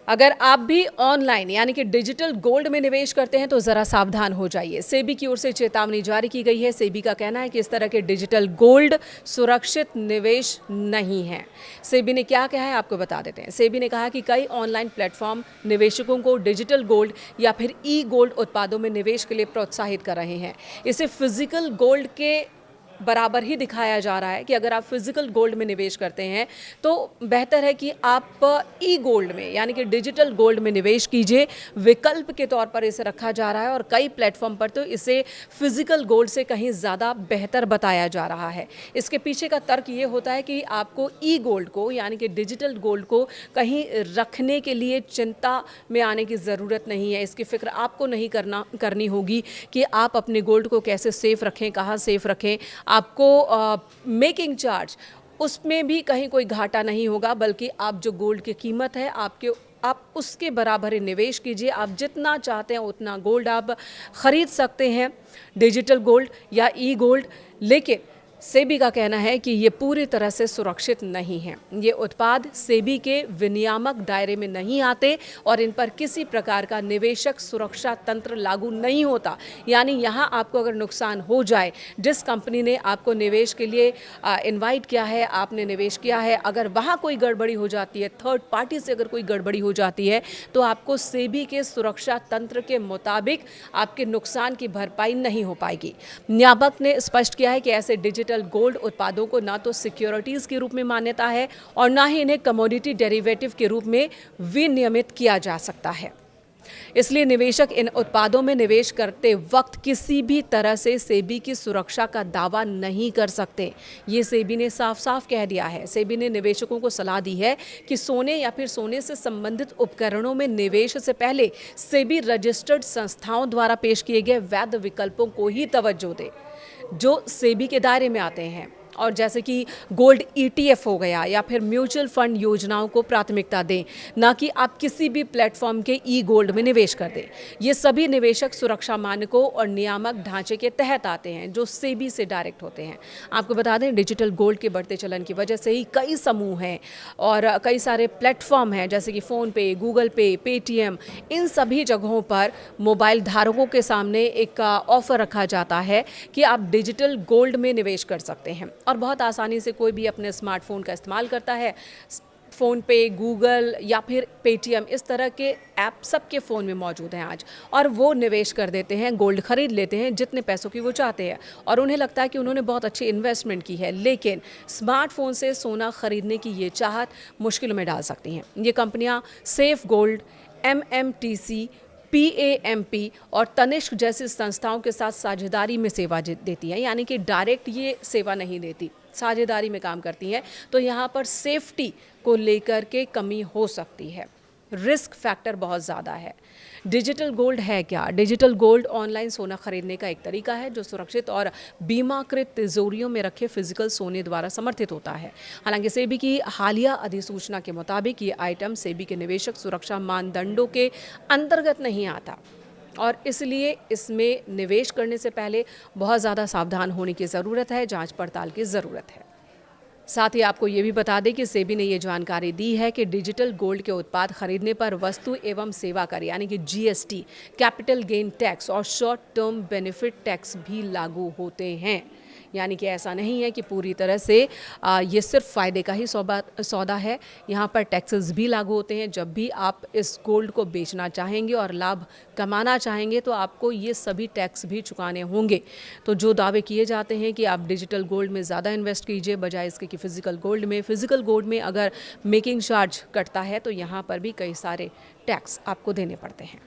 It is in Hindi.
अगर आप भी ऑनलाइन यानी कि डिजिटल गोल्ड में निवेश करते हैं तो ज़रा सावधान हो जाइए। सेबी की ओर से चेतावनी जारी की गई है। सेबी का कहना है कि इस तरह के डिजिटल गोल्ड सुरक्षित निवेश नहीं है। सेबी ने क्या कहा है आपको बता देते हैं। सेबी ने कहा कि कई ऑनलाइन प्लेटफॉर्म निवेशकों को डिजिटल गोल्ड या फिर ई गोल्ड उत्पादों में निवेश के लिए प्रोत्साहित कर रहे हैं। इसे फिजिकल गोल्ड के बराबर ही दिखाया जा रहा है कि अगर आप फिजिकल गोल्ड में निवेश करते हैं तो बेहतर है कि आप ई गोल्ड में यानी कि डिजिटल गोल्ड में निवेश कीजिए। विकल्प के तौर पर इसे रखा जा रहा है और कई प्लेटफॉर्म पर तो इसे फिजिकल गोल्ड से कहीं ज़्यादा बेहतर बताया जा रहा है। इसके पीछे का तर्क ये होता है कि आपको ई गोल्ड को यानी कि डिजिटल गोल्ड को कहीं रखने के लिए चिंता में आने की ज़रूरत नहीं है। इसकी फिक्र आपको नहीं करनी होगी कि आप अपने गोल्ड को कैसे सेफ रखें, कहाँ सेफ रखें। आपको मेकिंग चार्ज उसमें भी कहीं कोई घाटा नहीं होगा, बल्कि आप जो गोल्ड की कीमत है आप उसके बराबर ही निवेश कीजिए। आप जितना चाहते हैं उतना गोल्ड आप ख़रीद सकते हैं, डिजिटल गोल्ड या ई गोल्ड। लेकिन सेबी का कहना है कि ये पूरी तरह से सुरक्षित नहीं है। ये उत्पाद सेबी के विनियामक दायरे में नहीं आते और इन पर किसी प्रकार का निवेशक सुरक्षा तंत्र लागू नहीं होता। यानी यहाँ आपको अगर नुकसान हो जाए, जिस कंपनी ने आपको निवेश के लिए इनवाइट किया है, आपने निवेश किया है, अगर वहाँ कोई गड़बड़ी हो जाती है, थर्ड पार्टी से अगर कोई गड़बड़ी हो जाती है, तो आपको सेबी के सुरक्षा तंत्र के मुताबिक आपके नुकसान की भरपाई नहीं हो पाएगी। नियामक ने स्पष्ट किया है कि ऐसे डिजिटल गोल्ड उत्पादों को ना तो सिक्योरिटीज के रूप में मान्यता है और ना ही इन्हें कमोडिटी डेरिवेटिव के रूप में विनियमित किया जा सकता है। इसलिए निवेशक इन उत्पादों में निवेश करते वक्त किसी भी तरह से सेबी की सुरक्षा का दावा नहीं कर सकते। ये सेबी ने साफ साफ कह दिया है। सेबी ने निवेशकों को सलाह दी है कि सोने या फिर सोने से संबंधित उपकरणों में निवेश से पहले सेबी रजिस्टर्ड संस्थाओं द्वारा पेश किए गए वैध विकल्पों को ही तवज्जो दे जो सेबी के दायरे में आते हैं, और जैसे कि गोल्ड ETF हो गया या फिर म्यूचुअल फंड योजनाओं को प्राथमिकता दें, ना कि आप किसी भी प्लेटफॉर्म के ई गोल्ड में निवेश कर दें। ये सभी निवेशक सुरक्षा मानकों और नियामक ढांचे के तहत आते हैं जो सेबी से डायरेक्ट होते हैं। आपको बता दें, डिजिटल गोल्ड के बढ़ते चलन की वजह से ही कई समूह हैं और कई सारे प्लेटफॉर्म हैं जैसे कि फ़ोनपे, गूगल पे, पेटीएम, इन सभी जगहों पर मोबाइल धारकों के सामने एक ऑफ़र रखा जाता है कि आप डिजिटल गोल्ड में निवेश कर सकते हैं और बहुत आसानी से कोई भी अपने स्मार्टफोन का इस्तेमाल करता है। फ़ोन पे, गूगल या फिर पेटीएम, इस तरह के ऐप सबके फ़ोन में मौजूद हैं आज, और वो निवेश कर देते हैं, गोल्ड खरीद लेते हैं जितने पैसों की वो चाहते हैं और उन्हें लगता है कि उन्होंने बहुत अच्छी इन्वेस्टमेंट की है। लेकिन स्मार्टफोन से सोना खरीदने की ये चाहत मुश्किल में डाल सकती हैं। ये कंपनियां सेफ गोल्ड, MMTC, PAMP और तनिष्क जैसी संस्थाओं के साथ साझेदारी में सेवा देती है, यानी कि डायरेक्ट ये सेवा नहीं देती, साझेदारी में काम करती हैं। तो यहाँ पर सेफ्टी को लेकर के कमी हो सकती है, रिस्क फैक्टर बहुत ज़्यादा है। डिजिटल गोल्ड है क्या? डिजिटल गोल्ड ऑनलाइन सोना खरीदने का एक तरीका है जो सुरक्षित और बीमाकृत तिजोरियों में रखे फिजिकल सोने द्वारा समर्थित होता है। हालांकि सेबी की हालिया अधिसूचना के मुताबिक ये आइटम सेबी के निवेशक सुरक्षा मानदंडों के अंतर्गत नहीं आता और इसलिए इसमें निवेश करने से पहले बहुत ज़्यादा सावधान होने की ज़रूरत है, जाँच पड़ताल की ज़रूरत है। साथ ही आपको ये भी बता दें कि सेबी ने ये जानकारी दी है कि डिजिटल गोल्ड के उत्पाद खरीदने पर वस्तु एवं सेवा कर यानी कि GST, कैपिटल गेन टैक्स और शॉर्ट टर्म बेनिफिट टैक्स भी लागू होते हैं। यानी कि ऐसा नहीं है कि पूरी तरह से ये सिर्फ फ़ायदे का ही सौदा है। यहाँ पर टैक्सेस भी लागू होते हैं। जब भी आप इस गोल्ड को बेचना चाहेंगे और लाभ कमाना चाहेंगे तो आपको ये सभी टैक्स भी चुकाने होंगे। तो जो दावे किए जाते हैं कि आप डिजिटल गोल्ड में ज़्यादा इन्वेस्ट कीजिए बजाय इसके कि फ़िज़िकल गोल्ड में अगर मेकिंग चार्ज कटता है तो यहाँ पर भी कई सारे टैक्स आपको देने पड़ते हैं।